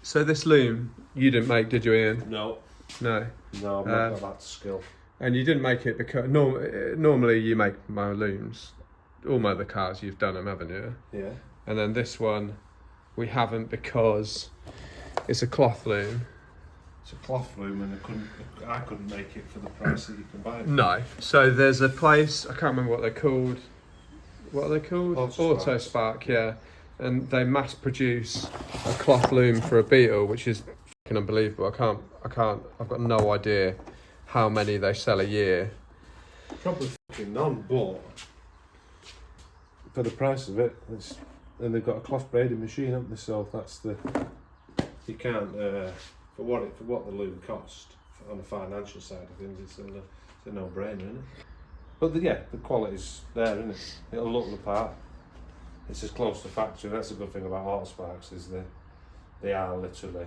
So this loom you didn't make, did you, Ian? No. No. No, I've not got that skill. And you didn't make it because normally you make my looms. All my other cars you've done them, haven't you? Yeah. And then this one we haven't because it's a cloth loom. It's a cloth loom, and I couldn't make it for the price that you can buy it. No. So there's a place, I can't remember what they're called. What are they called? Autospark, yeah. And they mass produce a cloth loom for a beetle, which is fucking unbelievable. I've got no idea how many they sell a year. Probably fucking none, but for the price of it, and they've got a cloth braiding machine, haven't they? So that's you can't for what the loom cost on the financial side of things, it's a no-brainer, isn't it? But the quality's there, isn't it? It'll look the part. It's as close to factory. That's a good thing about Autosparks, is they are literally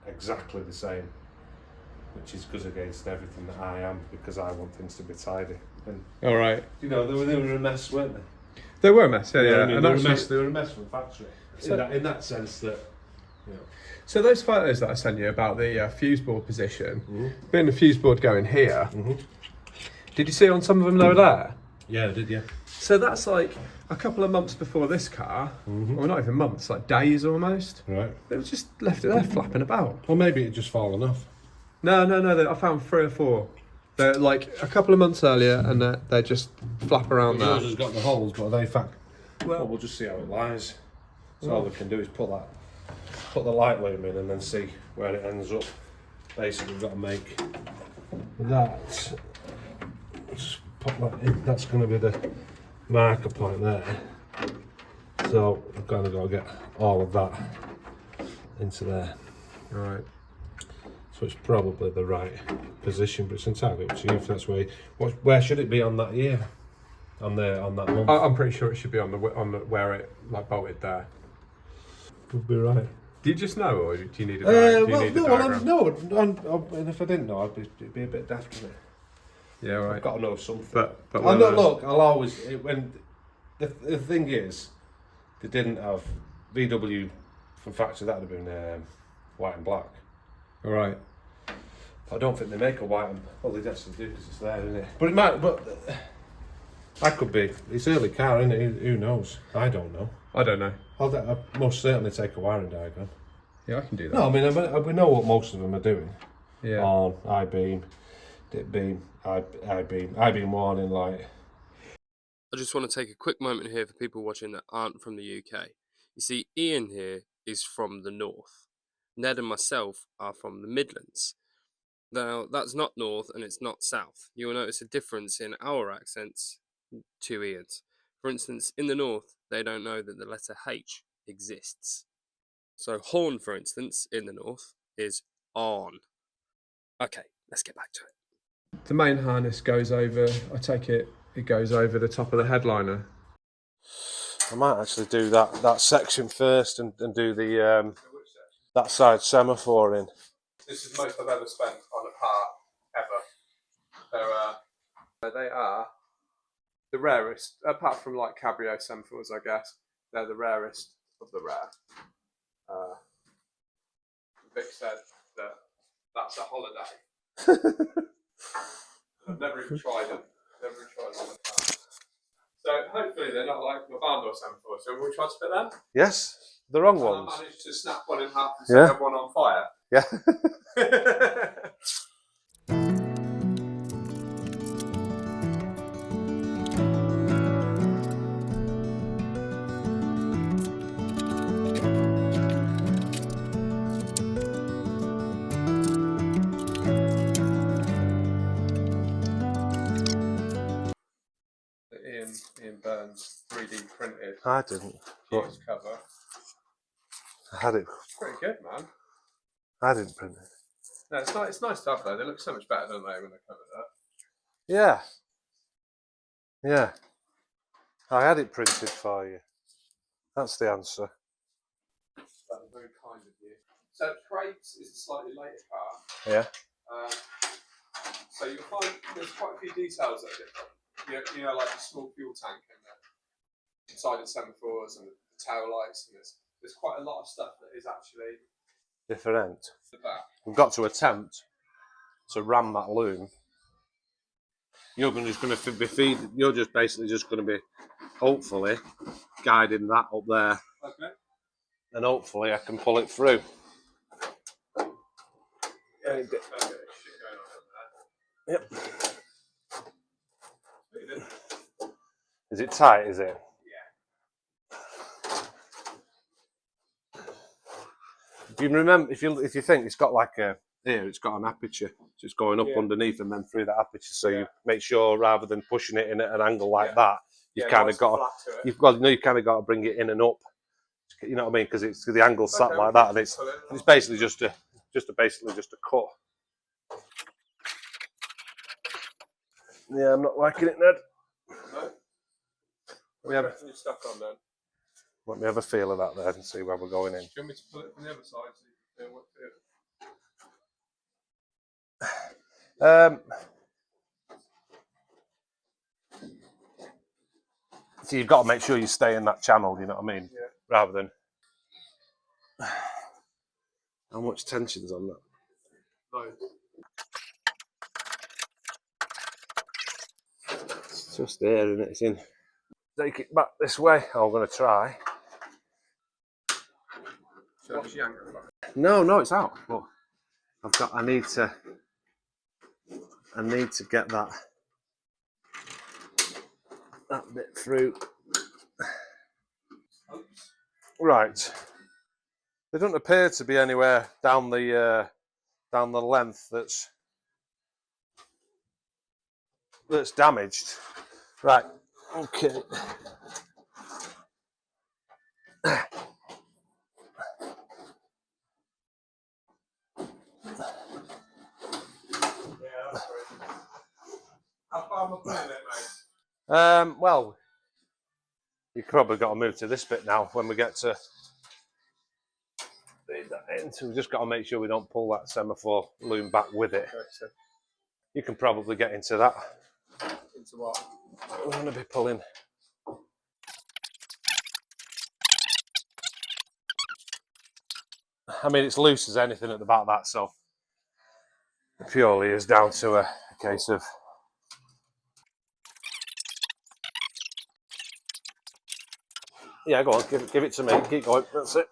exactly the same, which is good against everything that I am, because I want things to be tidy. And all right. you know, they were a mess, weren't they? They were a mess, yeah. You know yeah. I mean? And They were a mess from factory. In that sense that, you know. So those photos that I sent you about the fuse board position, being the fuse board going here, did you see on some of them they were there? Yeah, I did, yeah. So that's like a couple of months before this car, or not even months, like days almost. Right. They were just left it there flapping about. Well, maybe it just fallen off. No. I found 3 or 4. They're like a couple of months earlier, and they just flap around there. Yours has got the holes, but are they fat? Well, we'll just see how it lies. So all we can do is put the light loom in and then see where it ends up. Basically, we've got to make that. Just put that in. That's going to be the marker point there. So we've kind of got to get all of that into there. Right. So it's probably the right position, but it's entirely up to you if that's where should it be on that year, on that month. I'm pretty sure it should be on the where it like bolted there. Would be right. Do you just know, or do you need a diagram? And if I didn't know, it'd be a bit daft, isn't it? Yeah, right. I've got to know something. But Look, I'll always when the thing is, they didn't have VW from factory. That'd have been white and black. All right. I don't think they make a white and they actually do because it's there, isn't it? But it might. But I could be. It's early car, isn't it? Who knows? I don't know. I don't know. I'll most certainly take a wiring diagram. Yeah, I can do that. No, I mean we know what most of them are doing. Yeah. On I-beam, dip beam, I-beam warning light. I just want to take a quick moment here for people watching that aren't from the UK. You see, Iain here is from the north. Ned and myself are from the Midlands. Now, that's not north and it's not south. You will notice a difference in our accents to Iain's. For instance, in the north, they don't know that the letter H exists. So horn, for instance, in the north is on. Okay, let's get back to it. The main harness goes over, I take it goes over the top of the headliner. I might actually do that section first and do the that side semaphore in. This is the most I've ever spent on a part, ever. They are the rarest, apart from like Cabrio Semaphores, I guess. They're the rarest of the rare. Vic said that that's a holiday. I've never even tried them. So hopefully they're not like my barn door Semaphore. So we'll try to fit them. Yes, the wrong ones. I managed to snap one in half and set one on fire. Yeah. Ian Burns 3D printed. I didn't. Fuse cover. I had it. Pretty good, man. I didn't print it. No, it's nice to have though. They look so much better, don't they, when they're covered up? Yeah. Yeah. I had it printed for you. That's the answer. That was very kind of you. So Craig's is a slightly later car. Yeah. So you'll find there's quite a few details that are different. You know, like the small fuel tank and the sided semaphores and the tail lights, and there's quite a lot of stuff that is actually different. We've got to attempt to ram that loom. You're just going to be feeding. You're just basically just going to be, hopefully, guiding that up there, and hopefully I can pull it through. Yep. Is it tight? Is it? If you remember, if you think it's got like a here, it's got an aperture, so it's going up underneath and then through that aperture. So you make sure rather than pushing it in at an angle like that, you've kind of got you've kind of got to bring it in and up. You know what I mean? Because it's the angle sat like that, and it's basically just a cut. Yeah, I'm not liking it, Ned. No. We have stuck on then. Let me have a feel of that there and see where we're going in. Do you want me to pull it from the other side so you can feel what So you've got to make sure you stay in that channel, you know what I mean? Yeah. Rather than... How much tension's on that? Loads. It's just there, isn't it? It's in. Take it back this way. I'm going to try. What's the angle like? No, it's out. But I need to get that bit through. Oops. Right. There doesn't appear to be anywhere down the length that's damaged. Right. Okay. How far am I pulling it, mate? Well, you've probably got to move to this bit now when we get to so we've just got to make sure we don't pull that semaphore loom back with it. Okay, so You can probably get into that. into what? We're going to be pulling. I mean, it's loose as anything at the back of that, so it purely is down to a case of... Yeah, go on, give it to me. Keep going, that's it.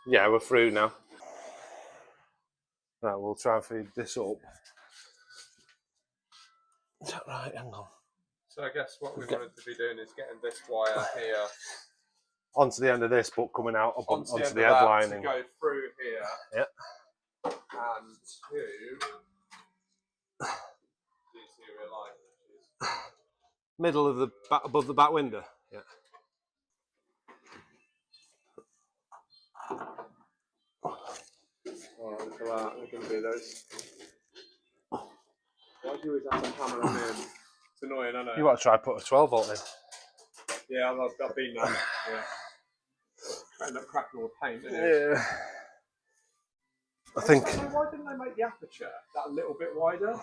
Yeah, we're through now. Right, we'll try and feed this up. Is that right? Hang on. So I guess what we wanted to be doing is getting this wire here Onto the end of this, but coming out up onto the head lining. to go through here. Yep. And to these here line, which is Middle of the back, above the back window. Yeah. oh, look at that. We're going to do those. Why do you always have to hammer them in? It's annoying, I know. You want to try put a 12 volt in? Yeah, I've been there. Yeah. End up cracking all the paint, didn't it? Yeah. I think. Why didn't they make the aperture that little bit wider?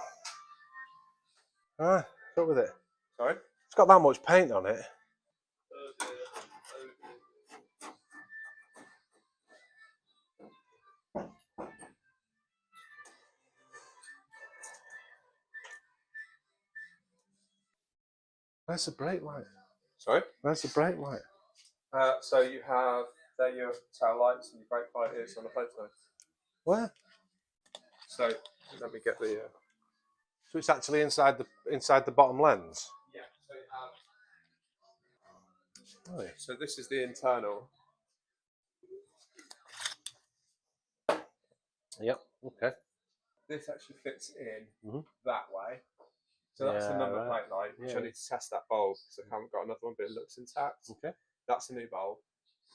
What's up with it? Sorry? It's got that much paint on it. Where's the brake light? Sorry? Where's the brake light? So you have there your tail lights and your brake light is on the photo. Where? So let me get the. So it's actually inside the bottom lens. Yeah. So you have. Right. So this is the internal. Yep. Okay. This actually fits in that way. So that's the Yeah, number right. plate light, which Yeah. I need to test that bulb because I haven't got another one, but it looks intact. Okay. That's a new bulb,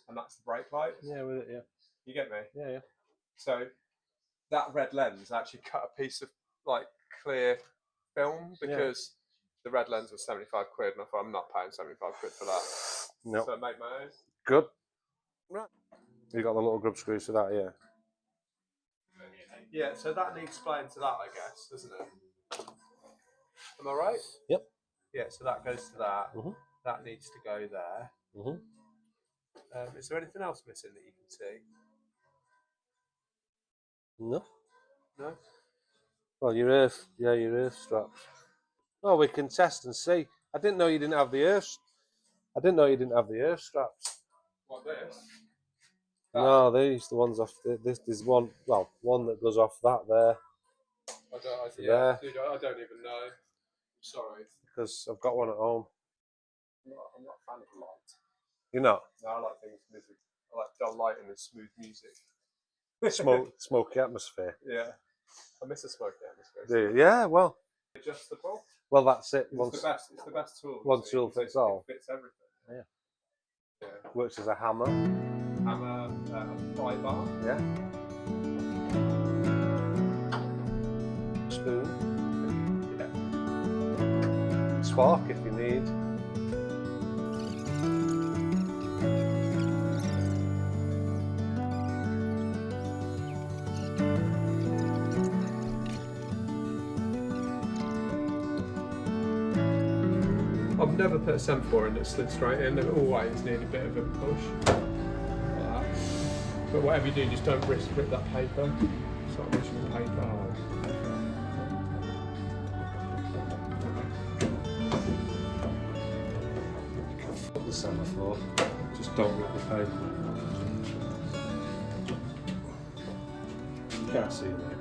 and that's the brake light. Yeah, with it. Yeah. You get me? Yeah. So that red lens, I actually cut a piece of like clear film because the red lens was 75 quid, and I thought I'm not paying 75 quid for that. No. So I make my own. Good. Right. You got the little grub screws for that, yeah. Yeah, so that needs playing to that, I guess, doesn't it? Am I right? Yep. Yeah, so that goes to that. Mhm. That needs to go there. Mhm. Is there anything else missing that you can see? No. No? Well, your earth straps. Oh, we can test and see. I didn't know you didn't have the earth. I didn't know you didn't have the earth straps. What, this? No, these the ones off. This is one. Well, one that goes off that there. Yeah, dude, I don't even know. Sorry. Because I've got one at home. I'm not a fan of light. You're not? No, I like things music. I like dull lighting and smooth music. Smoky atmosphere. Yeah. I miss a smoky atmosphere. Do you? Yeah, well. Adjustable. Well, that's it. It's the best tool. One tool fits all. It fits everything. Yeah. Yeah. Works as a hammer. Hammer, pry bar. Yeah. Spoon. Yeah. Spark if you need. I've never put a Semaphore in that slid straight in. They've always need a bit of a push. Like that. But whatever you do, just don't rip that paper. It's like original paper. The Semaphore. Just don't rip the paper. You can't see it there.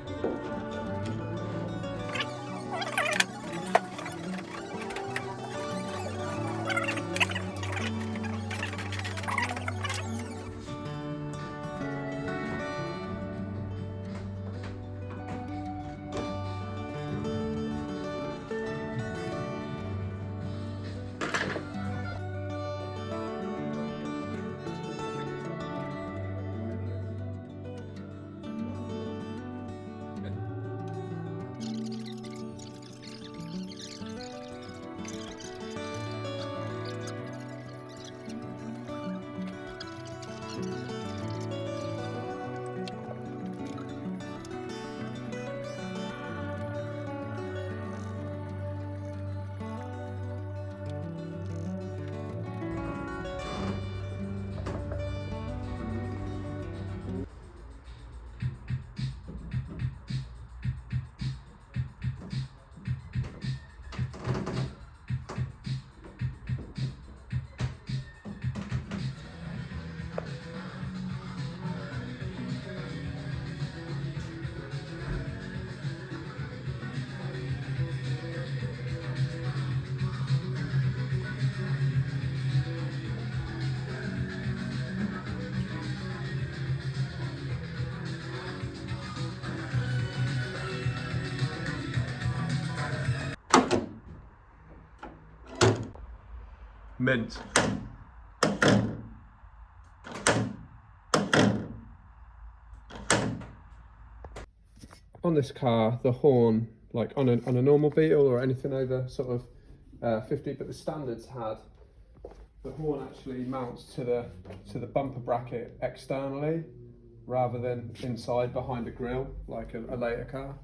Mint. On this car, the horn, like on a normal Beetle or anything over sort of 50, but the standards had the horn actually mounts to the bumper bracket externally rather than inside behind a grille like a later car.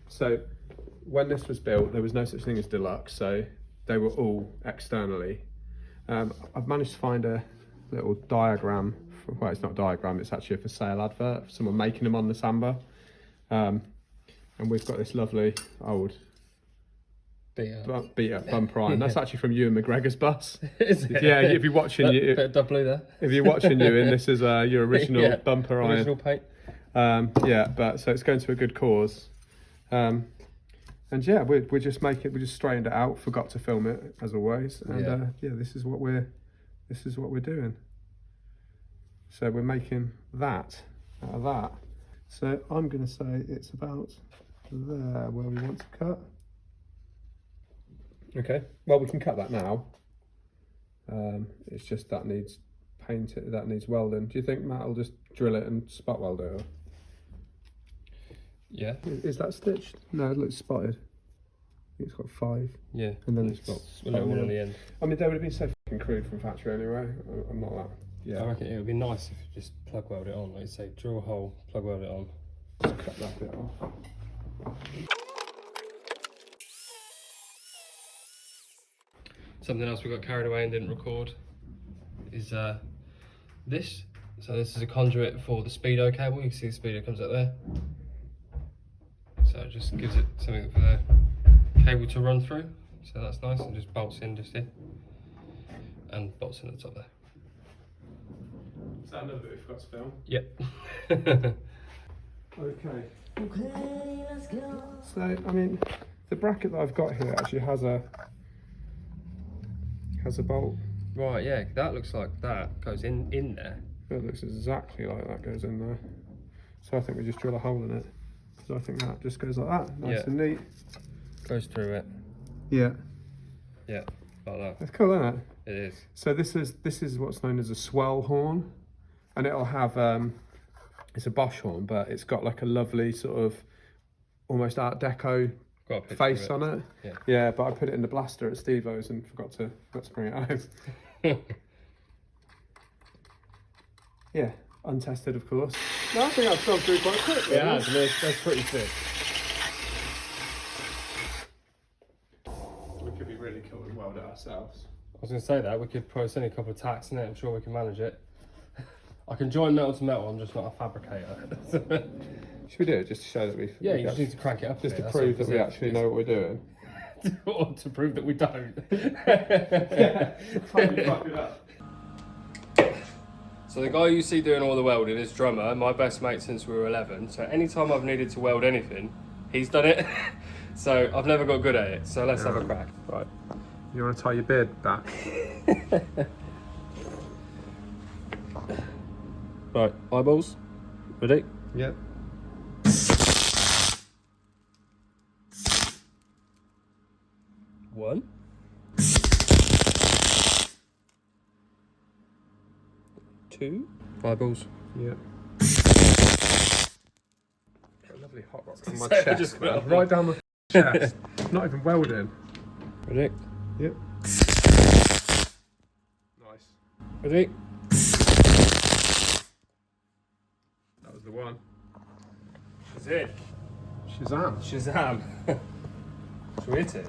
So when this was built, there was no such thing as deluxe, so they were all externally. I've managed to find a little diagram. Well, it's not a diagram, it's actually a for sale advert for someone making them on the Samba. And we've got this lovely old beat up bumper iron. That's actually from Ewan McGregor's bus. Is it? Yeah, if you're watching you, bit of double blue there. if you're watching Ewan, this is your original bumper iron. Original paint. Yeah, but so it's going to a good cause. And yeah, we're just straightened it out. Forgot to film it as always, and yeah, this is what we're doing. So we're making that out of that. So I'm going to say it's about there where we want to cut. Okay, well we can cut that now. It's just that needs painted, that needs welding. Do you think Matt will just drill it and spot weld it? Or? Yeah. Is that stitched? No, it looks spotted. I think it's got 5. Yeah. And then it's got a little one on the end. I mean, they would have been so fucking crude from factory anyway. I'm not that. Yeah. I reckon it would be nice if you just plug weld it on. Like you say, drill a hole, plug weld it on. Just cut that bit off. something else we got carried away and didn't record is this. So this is a conduit for the speedo cable. You can see the speedo comes up there. So it just gives it something for the cable to run through. So that's nice, and just bolts in just here. And bolts in the top there. Is that another bit we forgot to film? Yep. Okay. So, I mean, the bracket that I've got here actually has a bolt. Right, yeah, that looks like that goes in there. It looks exactly like that goes in there. So I think we just drill a hole in it. So I think that just goes like that, nice and neat. Goes through it. Yeah. Yeah, like that. That's cool, isn't it? It is. So this is what's known as a swell horn, and it'll have it's a Bosch horn, but it's got like a lovely sort of almost Art Deco face on it. Yeah. Yeah, but I put it in the blaster at Steve-O's and forgot to bring it home. Yeah, untested of course. No, I think that's gone through quite quickly. Yeah, that's pretty thick. We could be really cool and weld it ourselves. I was going to say that, we could probably send a couple of tacks in it, I'm sure we can manage it. I can join metal to metal, I'm just not a fabricator. Should we do it just to show that we've... Yeah, you just need to crank it up just to prove that we actually know what we're doing. Or to prove that we don't. So the guy you see doing all the welding is drummer, my best mate since we were 11. So anytime I've needed to weld anything, he's done it. So I've never got good at it. So let's have a crack. Right. You want to tie your beard back? Right, eyeballs. Ready? Yep. One. Two. Eyeballs. Yep. Got a lovely hot rock on my So chest. just Man. Right down my chest. Not even welding. Ready? Yep. Nice. Ready? That was the one. That's it. Shazam. Shazam. Should we hit it?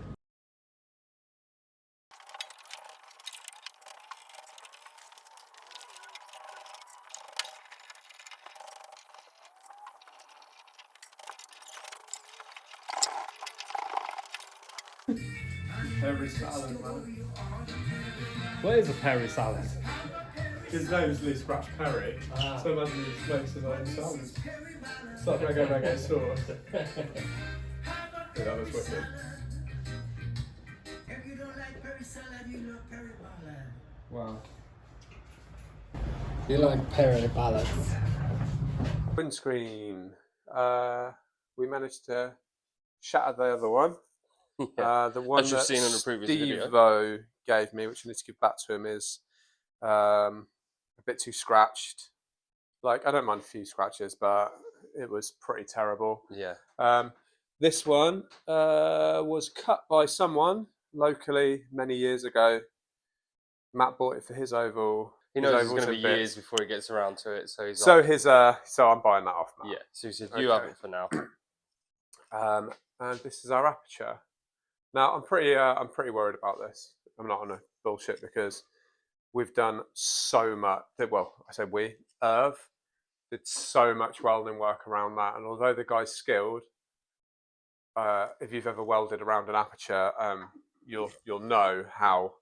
Perry salad, man. What is a Perry salad? His name's Lee Scratch Perry. So imagine he just makes his own salad. It's like reggae sauce. Yeah, that was wicked. Wow. You like Perry ballads? Windscreen. We managed to shatter the other one. Yeah. The one As you've that seen in the previous video. Steve-O gave me, which I need to give back to him, is a bit too scratched. Like, I don't mind a few scratches, but it was pretty terrible. Yeah. This one was cut by someone locally many years ago. Matt bought it for his oval. He knows it's going to be years before he gets around to it, so he's so like, his so I'm buying that off Matt. yeah. So he said, you have it for now. And this is our aperture. Now I'm pretty worried about this. I'm not on a bullshit because we've done so much. Well, I said we. Irv did so much welding work around that, and although the guy's skilled, if you've ever welded around an aperture, you'll know how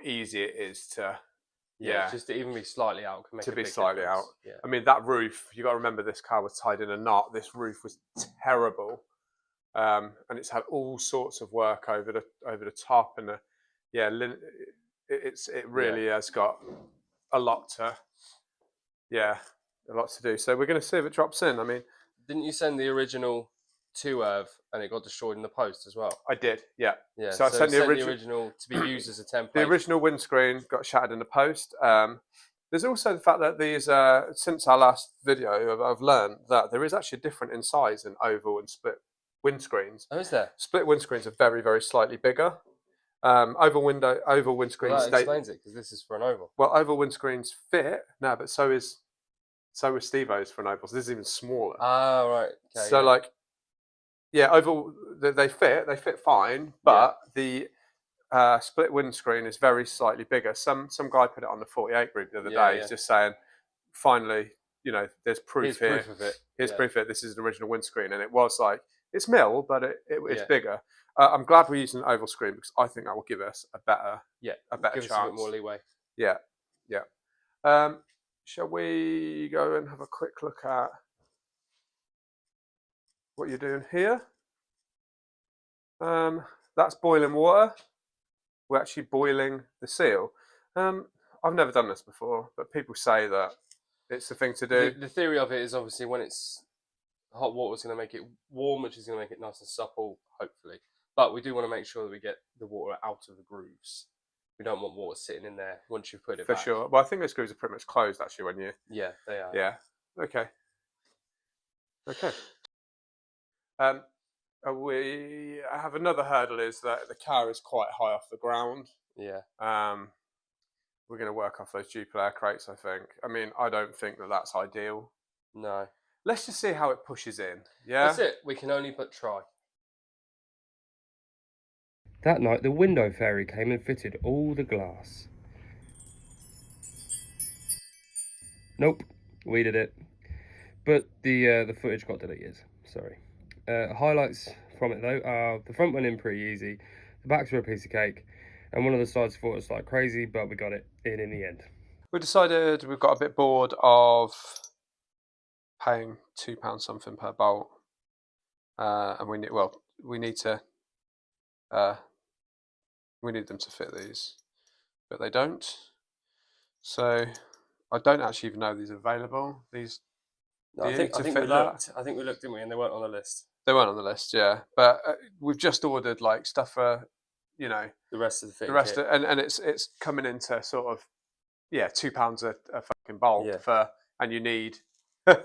easy it is to just to even be slightly out can make to a be big slightly difference. out. Yeah. I mean, that roof, you got to remember this car was tied in a knot. This roof was terrible. And it's had all sorts of work over the top, and it really has got a lot to do. So we're going to see if it drops in. I mean, Didn't you send the original to Irv and it got destroyed in the post as well? I did, yeah. Yeah. So I sent the original to be used as a template. The original windscreen got shattered in the post. There's also the fact that these, since our last video, I've learned that there is actually different in size in oval and split windscreens. Oh, is there? Split windscreens are very, very slightly bigger. Oval windscreens. Well, that explains it because this is for an oval. Well, oval windscreens fit now, but so is Steve-O's for an oval. So this is even smaller. Ah, right. Okay, so oval, they fit fine, but the split windscreen is very slightly bigger. Some guy put it on the 48 group the other day. He's just saying, finally, you know, there's proof here. Proof of it. Here's proof that this is an original windscreen, and it was like it's mil, but it's Yeah. bigger. I'm glad we're using an oval screen because I think that will give us a better Yeah, chance. us a bit more leeway. Yeah. Shall we go and have a quick look at what you're doing here? That's boiling water. We're actually boiling the seal. I've never done this before, but people say that it's the thing to do. The theory of it is obviously when it's hot water is going to make it warm, which is going to make it nice and supple, hopefully. But we do want to make sure that we get the water out of the grooves. We don't want water sitting in there once you've put it For back. sure. Well, I think those grooves are pretty much closed actually when you... Yeah, they are. Yeah. Okay. We have another hurdle is that the car is quite high off the ground. Yeah. We're going to work off those duple air crates, I think. I mean, I don't think that that's ideal. No. Let's just see how it pushes in. Yeah. That's it. We can only but try. That night, the window fairy came and fitted all the glass. Nope, we did it. But the footage got deleted. Sorry. Highlights from it though are the front went in pretty easy, the backs were a piece of cake, and one of the sides thought it was like crazy, but we got it in the end. We decided we've got a bit bored of paying £2 something per bolt, and we need them to fit these, but they don't. So I don't actually even know these are available. These. No, I think we looked, didn't we? And they weren't on the list. They weren't on the list, yeah. But we've just ordered like stuff for, you know, the rest of the fitting kit. And it's coming into sort of £2 a fucking bolt for, and you need. This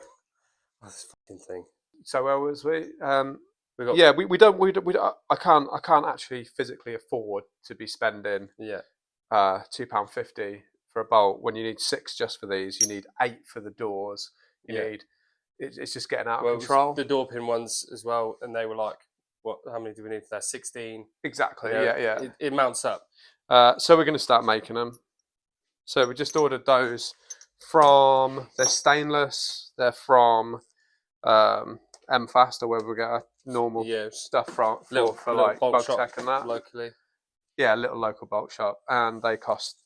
fucking thing. So where was we? We don't. I can't actually physically afford to be spending £2.50 for a bolt when you need 6 just for these. You need 8 for the doors. You need. It's just getting out of control. The door pin ones as well, and they were like, what? How many do we need for that? 16. Exactly. You know, yeah. It mounts up. So we're going to start making them. So we just ordered those from. They're stainless. They're from MFast or wherever we get our normal stuff from for like bulk check and that locally. Yeah, a little local bulk shop, and they cost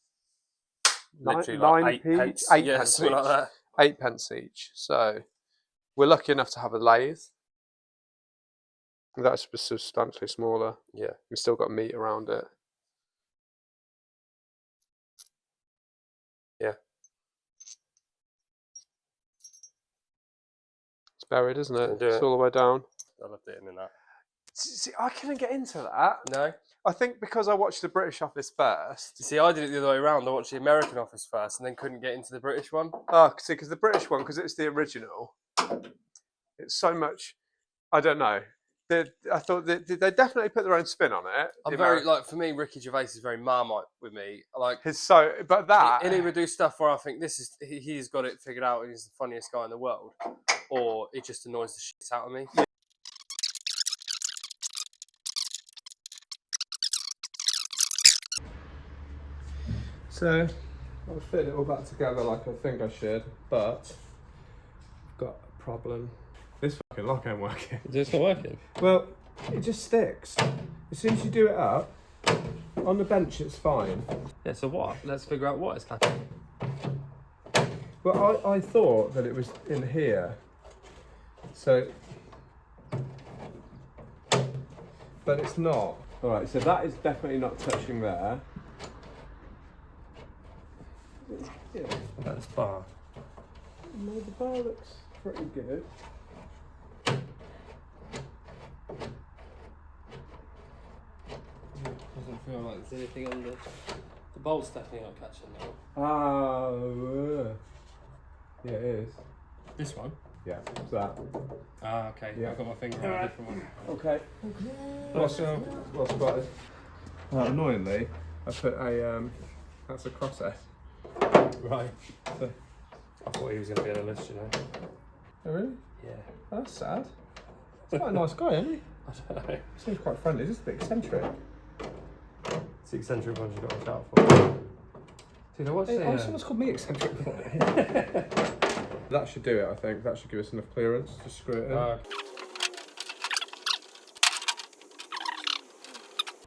literally like 8 pence. 8 pence each. Like that. 8 pence each. So we're lucky enough to have a lathe. That's substantially smaller. Yeah, we've still got meat around it. Yeah, it's buried, isn't it? It's all the way down. I loved it in that. See, I couldn't get into that. No. I think because I watched the British office first. You see, I did it the other way around. I watched the American office first and then couldn't get into the British one. Oh, see, because the British one, because it's the original, it's so much, I don't know. I thought they definitely put their own spin on it. I'm very, like, for me, Ricky Gervais is very Marmite with me. Like, but that. He'll either do stuff where I think he's got it figured out and he's the funniest guy in the world, or it just annoys the shit out of me. Yeah. So, I'll fit it all back together like I think I should, but I've got a problem. This fucking lock ain't working. Is this not working? Well, it just sticks. As soon as you do it up, on the bench it's fine. Yeah, so what? Let's figure out what is happening. But I thought that it was in here. So, but it's not. Alright, so that is definitely not touching there. Yeah. That's bar. No, the bar looks pretty good. Doesn't feel like there's anything on the bolt's definitely not catching now. Oh, yeah, it is. This one? Yeah, it's that. Ah, okay. Yeah. I've got my finger on a different one. Okay. Well spotted. Annoyingly, I put a that's a crosshair. Right. So, I thought he was going to be on the list, you know. Oh really? Yeah. That's sad. He's quite a nice guy, isn't he? I don't know. Seems quite friendly. Just a bit eccentric. It's the eccentric ones you got to watch out for. Dude, I watched someone's called me eccentric. That should do it, I think. That should give us enough clearance to screw it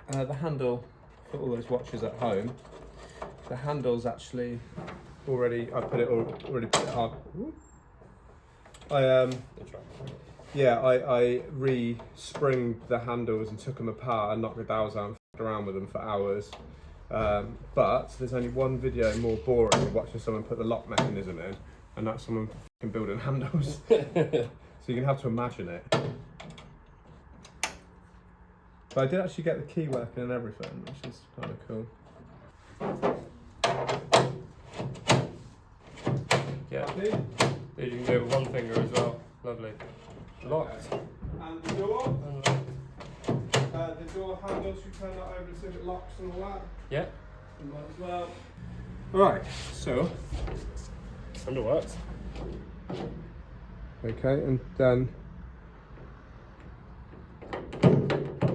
in. The handle for all those watchers at home, the handle's actually already put it on. I re-springed the handles and took them apart and knocked the dowels out and f***ed around with them for hours. But there's only one video more boring than watching someone put the lock mechanism in, and that's someone f***ing building handles. So you're gonna have to imagine it. But I did actually get the key working and everything, which is kind of cool. Yeah. You can do it with one finger as well. Lovely. Locked. And the door? The door handles, you turn that over and see if it locks and all that? Yeah. And that as well. Right, so. Handle works. Okay, and then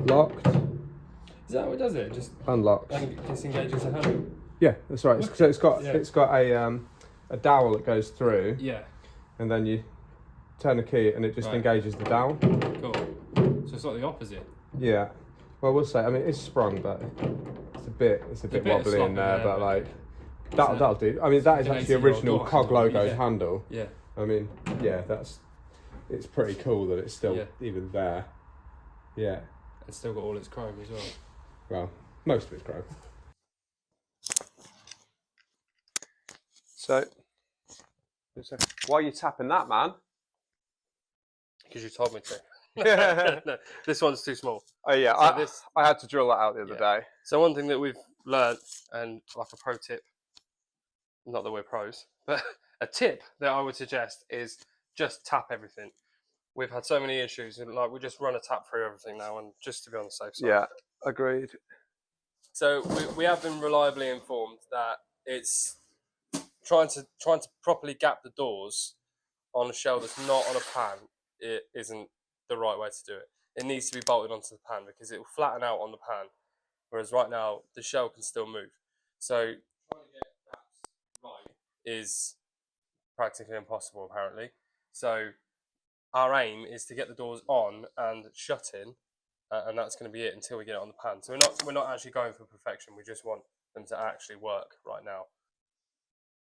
locked. Is that how it does it? Just unlocked. disengages the handle? Yeah, that's right. So it's got a dowel that goes through. Yeah. And then you turn the key and it just engages the dowel. Cool. So it's like the opposite. Yeah. Well, we'll say. I mean, it's sprung, but it's a bit wobbly in there. But like that'll do. I mean, that is actually original Cog Logos handle. Yeah. I mean, yeah, it's pretty cool that it's still even there. Yeah. It's still got all its chrome as well. Well, most of it's chrome. So, why are you tapping that, man? Because you told me to. No, this one's too small. Oh yeah, So I had to drill that out the other day. So one thing that we've learnt, and like a pro tip, not that we're pros, but a tip that I would suggest is just tap everything. We've had so many issues, and like we just run a tap through everything now, and just to be on the safe side. Yeah, agreed. So we have been reliably informed that it's trying to properly gap the doors on a shell that's not on a pan. It isn't the right way to do it. It needs to be bolted onto the pan because it will flatten out on the pan, whereas right now the shell can still move. So trying to get gaps right is practically impossible apparently. So our aim is to get the doors on and shutting, and that's going to be it until we get it on the pan. So we're not actually going for perfection. We just want them to actually work right now.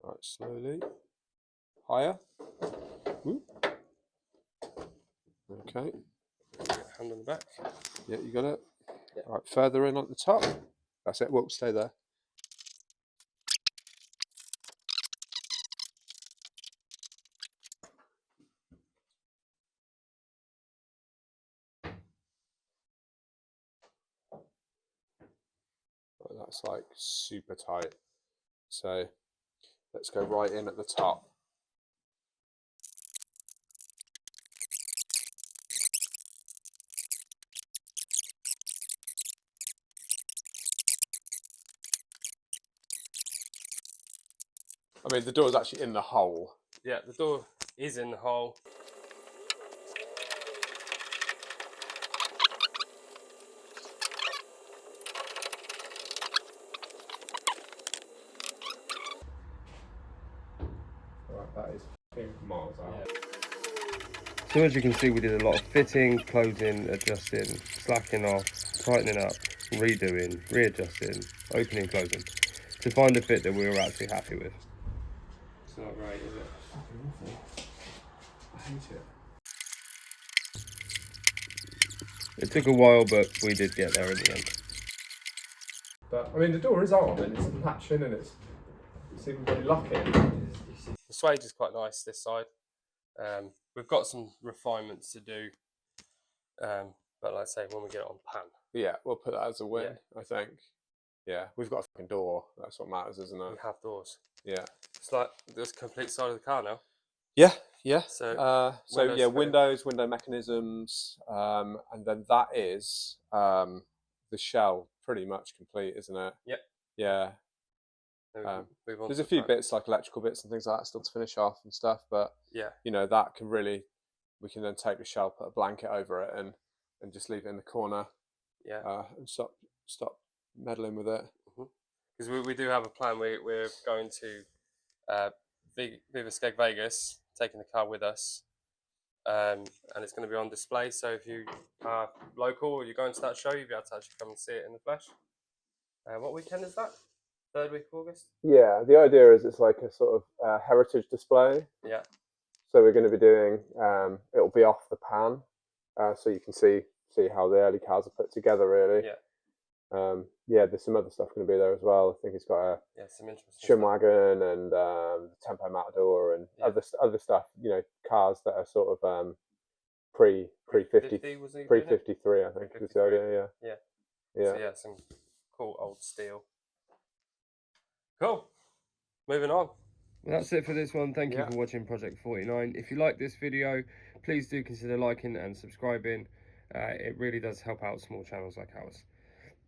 Right, slowly. Higher. Woo. Okay. Hand on the back. Yeah, you got it. Yeah. All right, further in at the top. That's it. Well, stay there. Right, that's like super tight. So let's go right in at the top. I mean, the door's actually in the hole. Yeah, the door is in the hole. Right, that is miles out. Yeah. So as you can see, we did a lot of fitting, closing, adjusting, slacking off, tightening up, redoing, readjusting, opening, closing, to find a fit that we were actually happy with. It's not great, is it? Fucking awful. I hate it. It took a while, but we did get there in the end. But I mean, the door is on and it's latching and it's even really lucky. The suede is quite nice this side. We've got some refinements to do, but like I say, when we get it on pan. Yeah, we'll put that as a win, I think. Yeah, we've got a fucking door. That's what matters, isn't it? We have doors. Yeah. It's like this complete side of the car now. Yeah, yeah. So, windows, window mechanisms, and then that is the shell pretty much complete, isn't it? Yep. Yeah. There's a few bits like electrical bits and things like that still to finish off and stuff, but yeah, you know, that can really, we can then take the shell, put a blanket over it, and just leave it in the corner. Yeah. And stop meddling with it. Because we do have a plan. We're going to Viva Skeg Vegas, taking the car with us, and it's going to be on display. So if you are local or you're going to that show, you'll be able to actually come and see it in the flesh. What weekend is that? 3rd week of August? Yeah, the idea is it's like a sort of heritage display. Yeah. So we're going to be doing, it'll be off the pan, so you can see how the early cars are put together, really. Yeah. Yeah, there's some other stuff going to be there as well. I think it's got a some interesting Shin stuff. Wagon and Tempo Matador and other stuff. You know, cars that are sort of pre 53. I think is the idea. Yeah. Yeah. So yeah, some cool old steel. Cool. Moving on. Well, that's it for this one. Thank you for watching Project 49. If you like this video, please do consider liking and subscribing. It really does help out small channels like ours.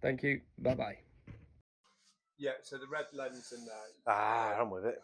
Thank you. Bye bye. Yeah. So the red lens in there. I'm with it.